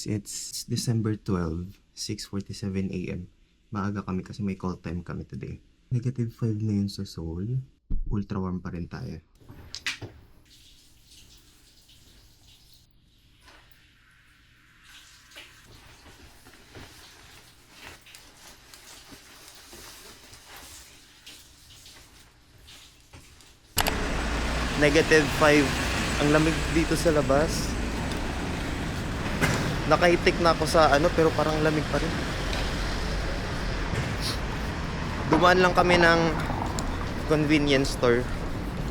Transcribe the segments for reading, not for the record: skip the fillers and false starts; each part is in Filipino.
guys, it's December 12, 6:47 AM. Maaga kami kasi may call time kami today. -5 na yun sa Seoul. Ultra warm pa rin tayo. -5. Ang lamig dito sa labas. Nakahitik na ako sa pero parang lamig pa rin. Dumaan lang kami ng convenience store.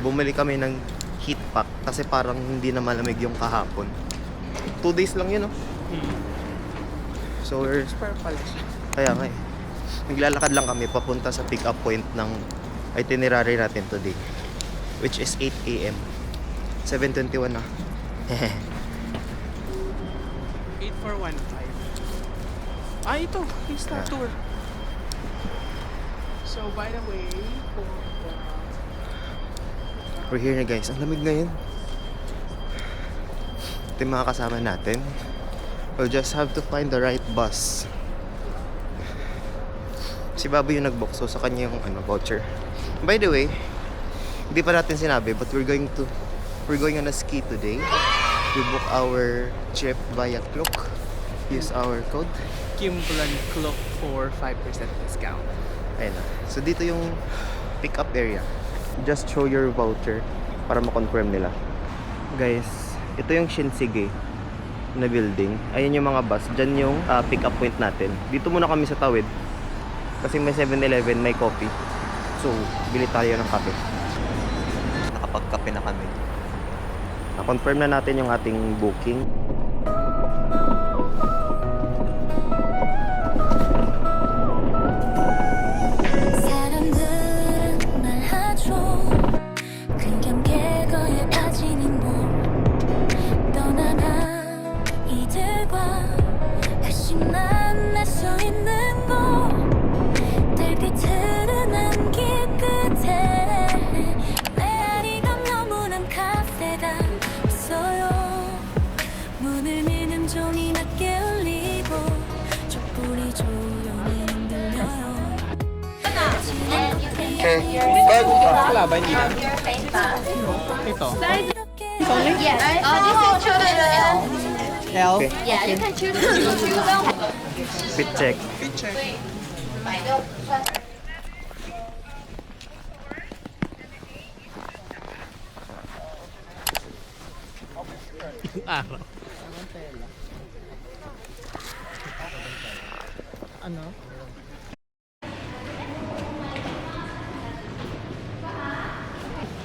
Bumili kami ng heat pack kasi parang hindi na malamig yung kahapon. 2 days lang yun, So we're... Kaya nga eh. Naglalakad lang kami papunta sa pick up point ng itinerary natin today, which is 8 AM. 7:21 na. 8415. Ito. Insta tour. So, by the way, We're here na guys. Ang lamig ngayon. Ito yung mga kasama natin. We'll just have to find the right bus. Si Baboy yung nag-book, so sa kanya yung voucher. By the way, hindi pa natin sinabi, but we're going on a ski today. We book our trip via Klook. Use our code Kimbulan Clock for 5% discount. Ayun na. So dito yung pick up area. Just show your voucher para ma-confirm nila. Guys, ito yung Shinsegae na building. Ayun yung mga bus. Diyan yung pick up point natin. Dito muna kami sa tawid. Kasi may 7-Eleven, may coffee. So, bili tayo ng kape. Nakapagkape na kami. Na-confirm na natin yung ating booking. Kalaban niya. Ito. Yes. This is children L. L? Okay. Yeah, you can choose Fit check. Fit check. Araw. Ano?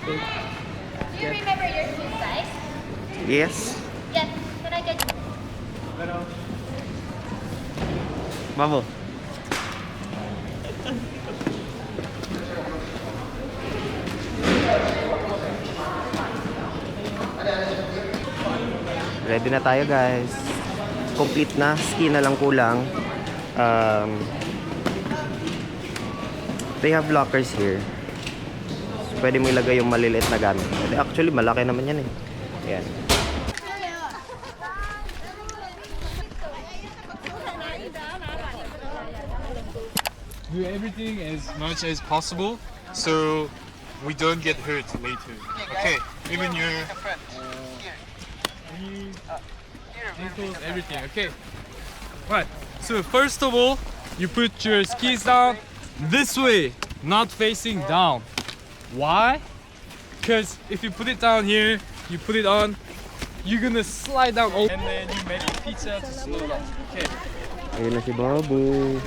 Do you remember your shoe size? Yes. Yes. Can I get Babo. Ready na tayo guys. Complete na. Ski na lang kulang. They have lockers here. So, pwede mo ilagay yung maliliit na gamit. Actually, malaki naman yan eh. Ayan. Do everything as much as possible so we don't get hurt later. Okay, even your ankles, everything. Okay. Right. So first of all, you put your skis down this way, not facing down. Why? Because if you put it down here, you put it on, you're gonna slide down all, and then you make a pizza to slow down. Okay. Ayun na si Babu.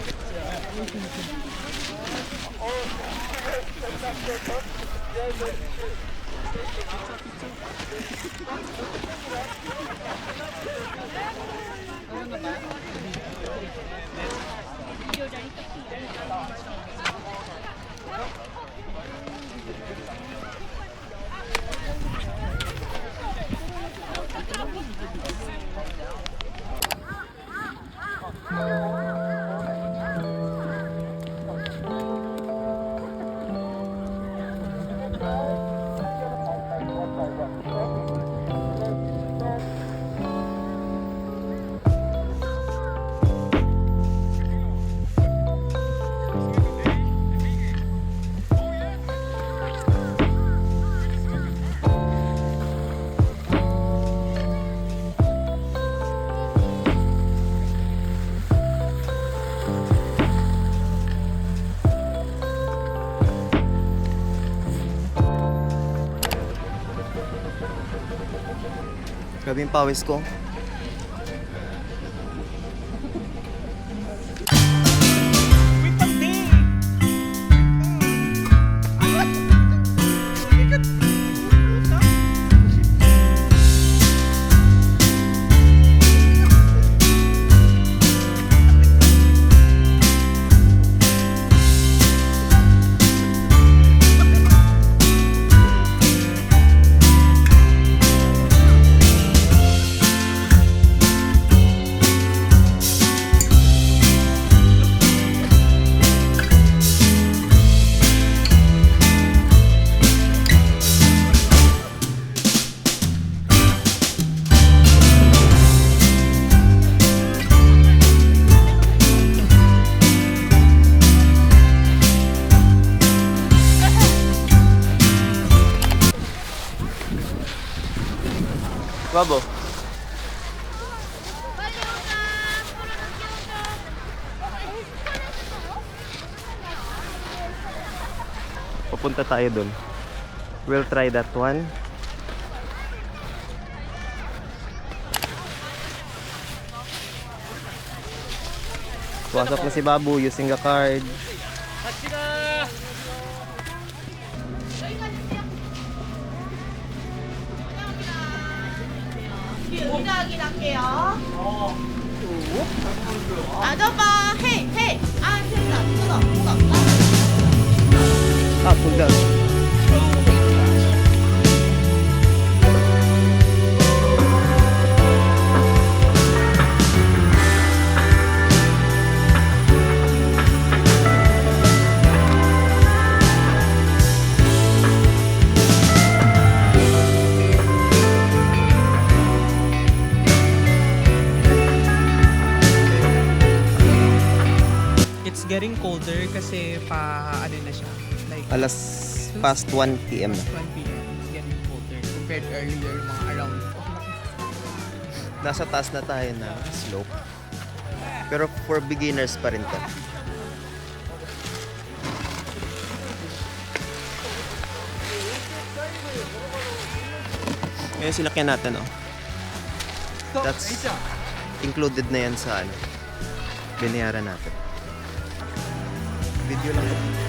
Grabe yung pawis ko. Babo. Pupunta tayo dun. We'll try that one. Wasap na si Babu using a card. 아저봐, 헤이, 헤이. 아, 됐다. 뜯어. Ah, pull down. It's getting colder kasi ano na siya. Like Alas past 1 p.m. na. 1 p.m. It's getting colder compared earlier, mga around. Nasa taas na tayo na slope. Pero for beginners pa rin to. Ngayon sinakyan natin, oh. That's included na yan sa ano. Binayaran natin. Video lang.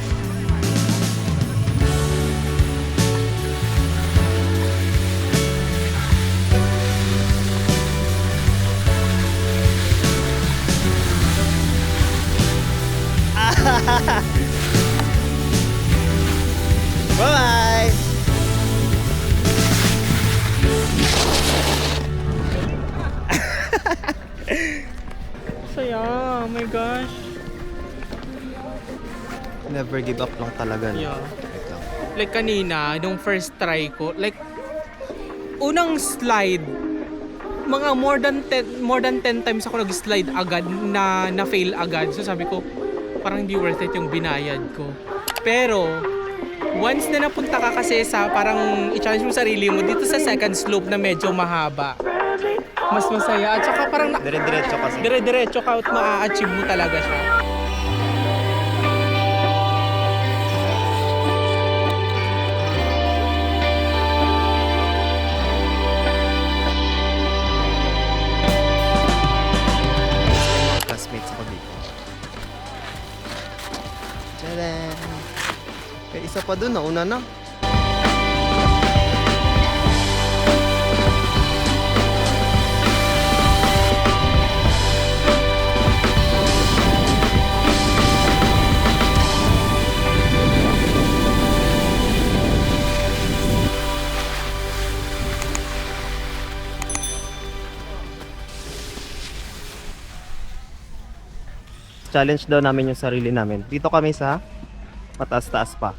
Bye-bye! Saya, oh my gosh. Never give up lang talaga. No? Yeah. Wait lang. Like kanina, nung first try ko, like unang slide, mga more than 10 times ako nag-slide agad na fail agad. So sabi ko, parang hindi worth it yung binayad ko. Pero once na napunta ka kasi sa parang i-challenge mo sarili mo dito sa second slope na medyo mahaba, mas masaya at saka parang Dire-diretso kasi. dire-diretso ka at maa-achieve mo talaga siya. Classmates ako dito. Tadaan! Eh, isa pa dun, nauna na. Challenge daw namin yung sarili namin. Dito kami sa mataas-taas pa.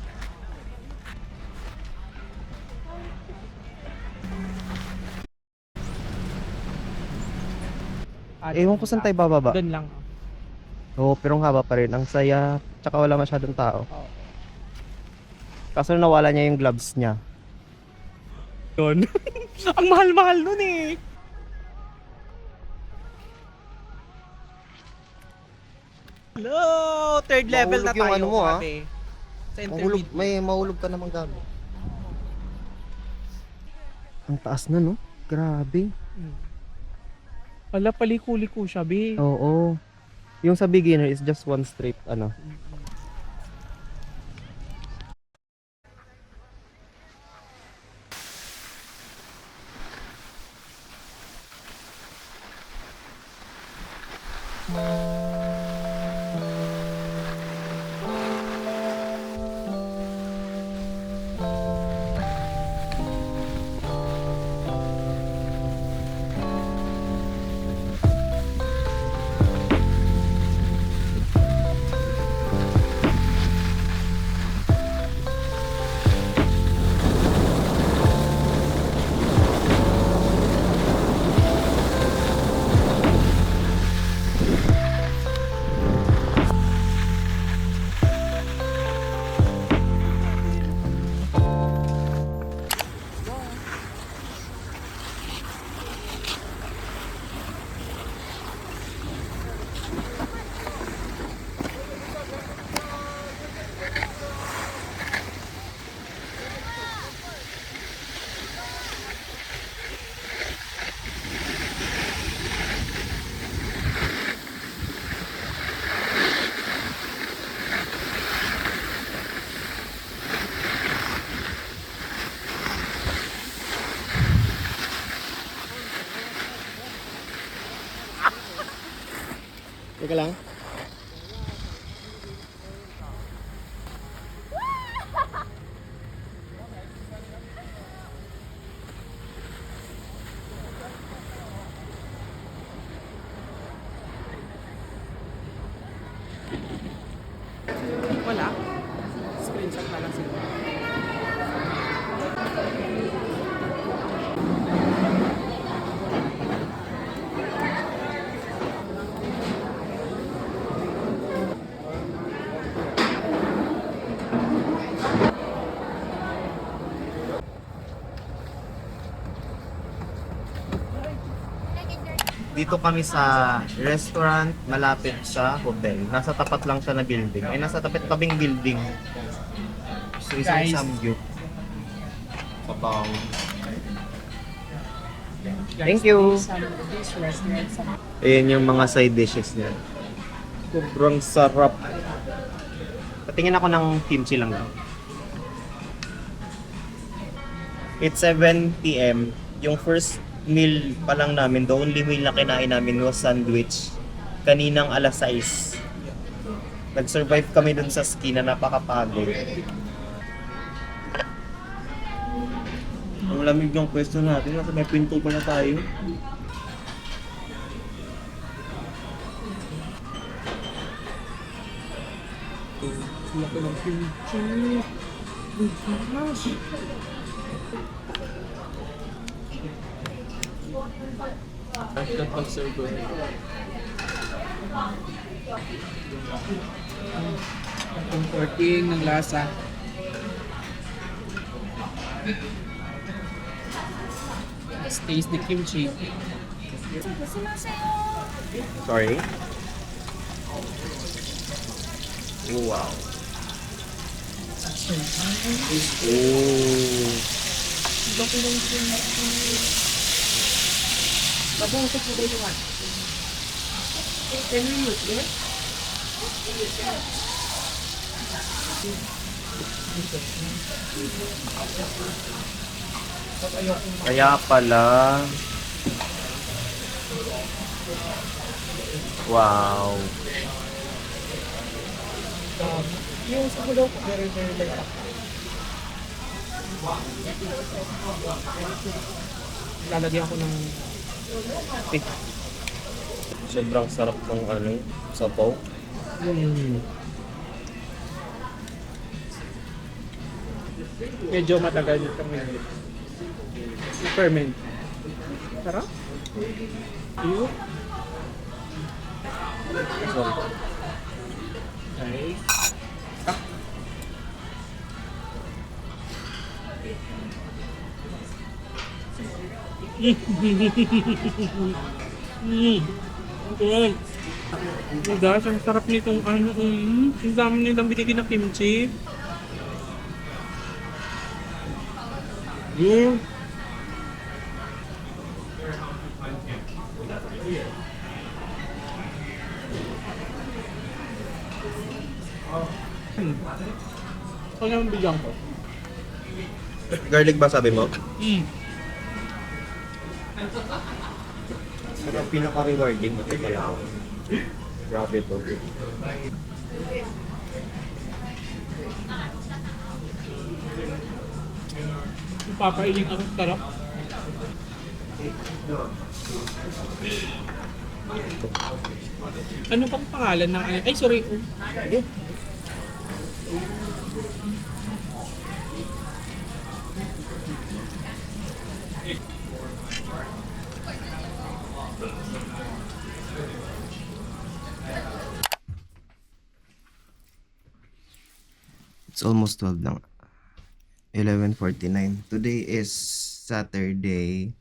Ewan ko saan tayo bababa. Doon lang. Oo, pero ang haba pa rin. Ang saya. Tsaka wala masyadong tao. Kaso nawala niya yung gloves niya. Yun. Ang mahal-mahal nun eh. Hello! Third level na Mahulog yung tayo. ano mo, ha? grabe. Sa Mahulog, intermediate. may mahulog ka namang gabi. Ang taas na, no? Grabe. Wala, paliko-liko siya, be. Oo. Yung sa beginner is just one straight, ano. Teka lang. Wala. Screenshot na lang siguro. Dito kami sa restaurant malapit sa hotel. Nasa tapat lang siya na building. Ay, nasa tapat tabing building. So, isang Guys. samgyup. Papaw. Guys, Thank you. This restaurant. Ayan yung mga side dishes niya. Sobrang sarap. Patingin ako ng kimchi lang. It's 7 p.m. Yung first meal pa lang namin, the only meal na kinain namin was sandwich. Kaninang alas 6. Nag-survive kami dun sa ski na napakapagod. Ang lamig ng pwesto natin, nasa may pinto pa na tayo. Laki ng kimchi. Gosh. That looks so good. Comforting ng lasa. Let's taste the kimchi. Sorry? Wow. Oh. Kaya pala. Wow. Yung sa ulo, very, very light. Lalagyan ko ng Sobrang sarap ng ano, sabaw. medyo matagal nito ngayon. Ferment. Sarap. Iyo. Sorry. Okay. Okay. Oh gosh, ang sarap nitong ano. Ang dami nilang binigyan na kimchi. Ito naman bigyan ko. Garlic ba sabi mo? Mm. Sarap pinaka-rewarding. Ito pala. Grabe to. Papailing ako sarap. Ano pang pangalan ng ano? Ay, sorry. It's almost 12 lang. 11:49. Today is Saturday,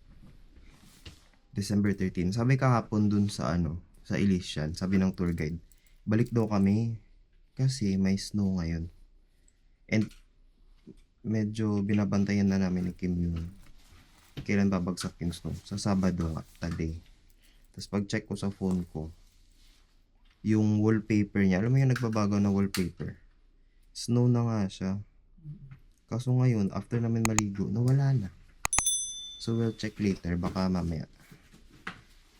December 13. Sabi kahapon dun sa sa Elysian, sabi ng tour guide, balik daw kami kasi may snow ngayon. And medyo binabantayan na namin ni Kim yung kailan babagsak yung snow. Sa Sabado nga, today. Tapos pag-check ko sa phone ko, yung wallpaper niya, alam mo yung nagbabago na wallpaper? Snow na nga siya. Kaso ngayon, after namin maligo, nawala na. So we'll check later. Baka mamaya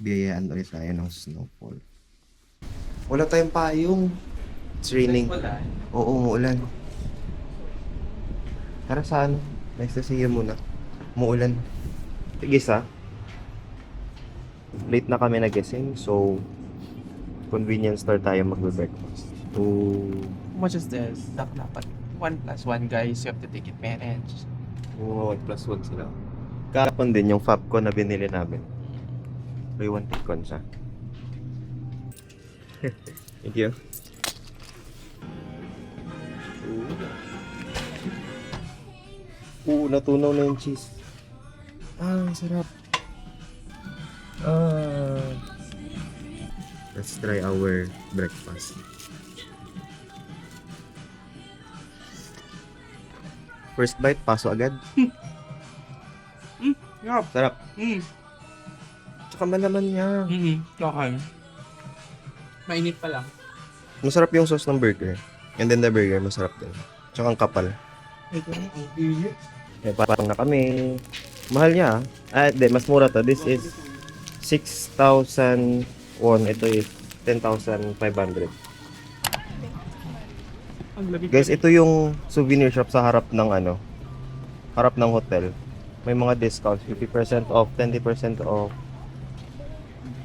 biyayaan ulit tayo ng snowfall. Wala tayong payong. It's raining. Oo, umuulan. Tara saan? Nice to see you muna. Umuulan. Tigis ha? Late na kami nagising, so convenience store tayo magbe-breakfast. How much is this? Dapat 1+1 guys, you have to take it manage. Oo, 1+1 sila. Kahapon din yung Fabcon na binili namin. Buy one take one siya. Thank you. Natunaw na yung cheese. Ang sarap. Let's try our breakfast. First bite, paso agad. Yup. Sarap. Tsaka malaman niya. Okay. Mainit pa lang. Masarap yung sauce ng burger. And then the burger, masarap din. Tsaka ang kapal. Ito na, ang init. Parang na kami. Mahal niya. Hindi, mas mura to. This is 6,000 won. Ito is 10,500. Ang lamig. Guys, ito yung souvenir shop sa harap ng harap ng hotel. May mga discounts, 50% off, 20% off.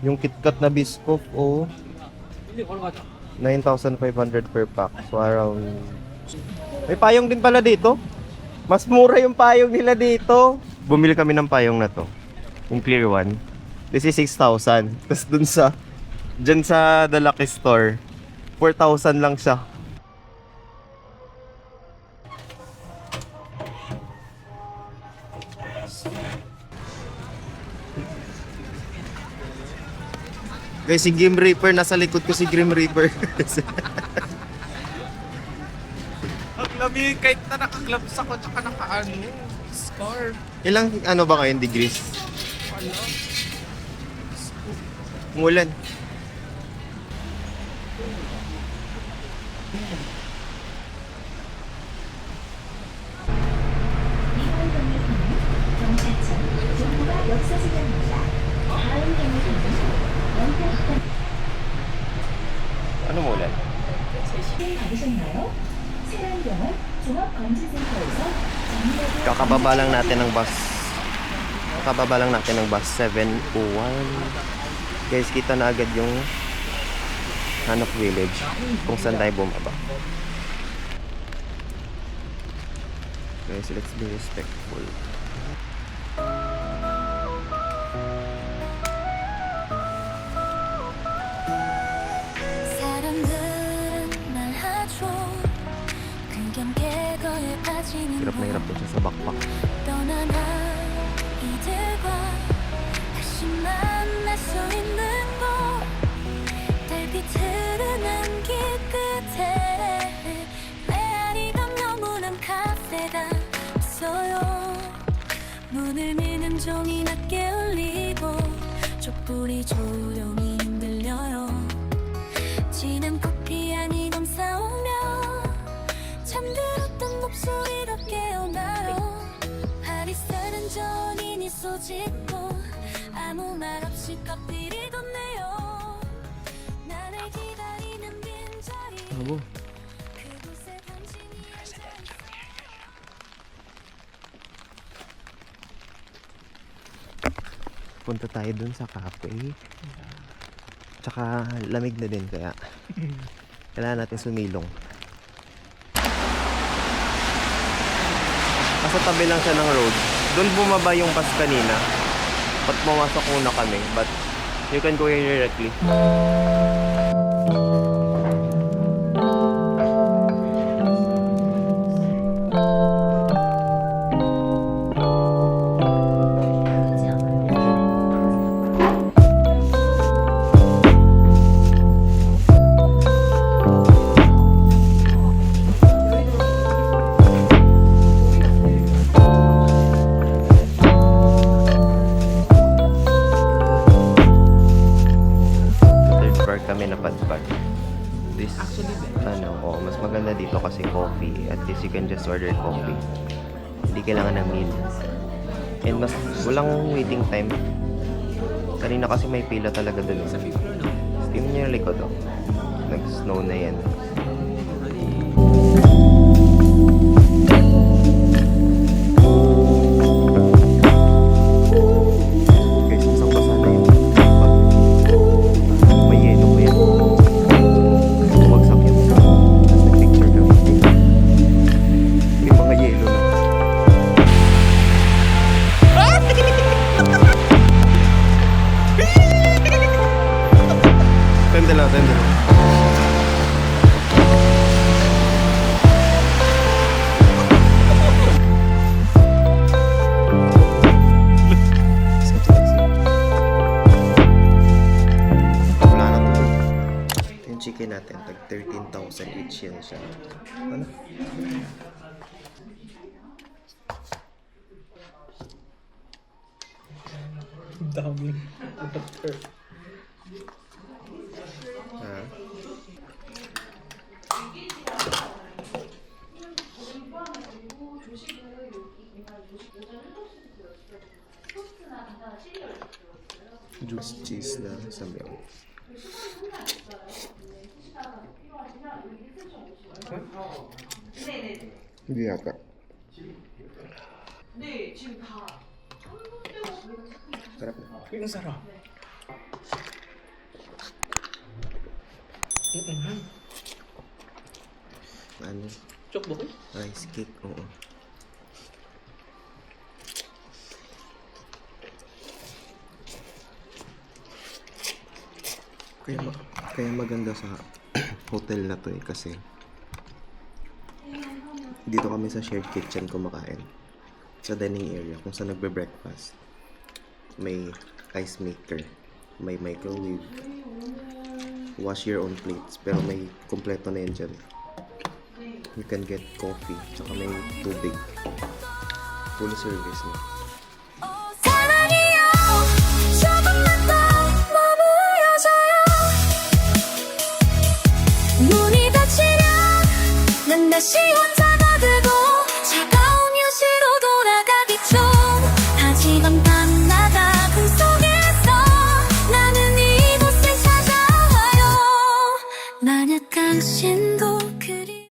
Yung KitKat na biscuit, 9,500 per pack. So around... May payong din pala dito. Mas mura yung payong nila dito. Bumili kami ng payong na to. Yung clear one. This is 6,000. Tapos dyan sa The Lucky Store, 4,000 lang siya. Guys, si Grim Reaper, nasa likod ko si Grim Reaper. Ang lamig, kahit na naka-gloves ako, tsaka scarf. Ilang ba ngayon degrees? Ano? Umulan. Ano umulan? Kakababa lang natin ng bus. Kakababa lang natin ng bus 701. Guys, kita na agad yung Hanok Village kung saan tayo bumaba. Guys, let's be respectful. Hirap na hirap po siya sa backpack. 문을 미는 종이 낮게 울리고 촛불이 조용히 흔들려요. 진한 커피 향이 감싸오며 잠들었던 목소리 짓고 아무 말 없이 커피를 건네요 나를 기다리는 빈자리 Abo. 그곳에 당신이 Punta tayo dun sa cafe. Tsaka lamig na din kaya kailangan natin sumilong. Nasa tabi lang siya ng road. Doon bumaba yung bus kanina. Ba't pumasok muna kami? But you can go here directly. Third floor kami napadpad. This, mas maganda dito kasi coffee. At least you can just order coffee. Hindi kailangan ng meal. And mas walang waiting time. Kanina kasi may pila talaga dun. Sa 5th floor, no? Steam niya yung likod, oh. Nag-snow na yan. Guys, isang basa na yun. May yelo pa yan. Bumagsak yun. Tapos nag-picture kami. May mga yelo na. Tende lang, tende lang. Wala na to. Yung chicken natin, tag 13,000 each yan siya. Ano? Dami. Water. Ha? Juice cheese na sa milk. Hindi yata. Sarap na. Ang sarap. Ano? Chokbok eh. Rice cake, oo. Kaya maganda sa hotel na to eh kasi dito kami sa shared kitchen kumakain sa dining area kung saan nagbe-breakfast. May ice maker, may microwave, wash your own plates, pero may kompleto na yan dyan. You can get coffee, tsaka may tubig. Full service na. 사랑이여 조금만 더 머무러줘요 문이 닫히면 난 다시 혼자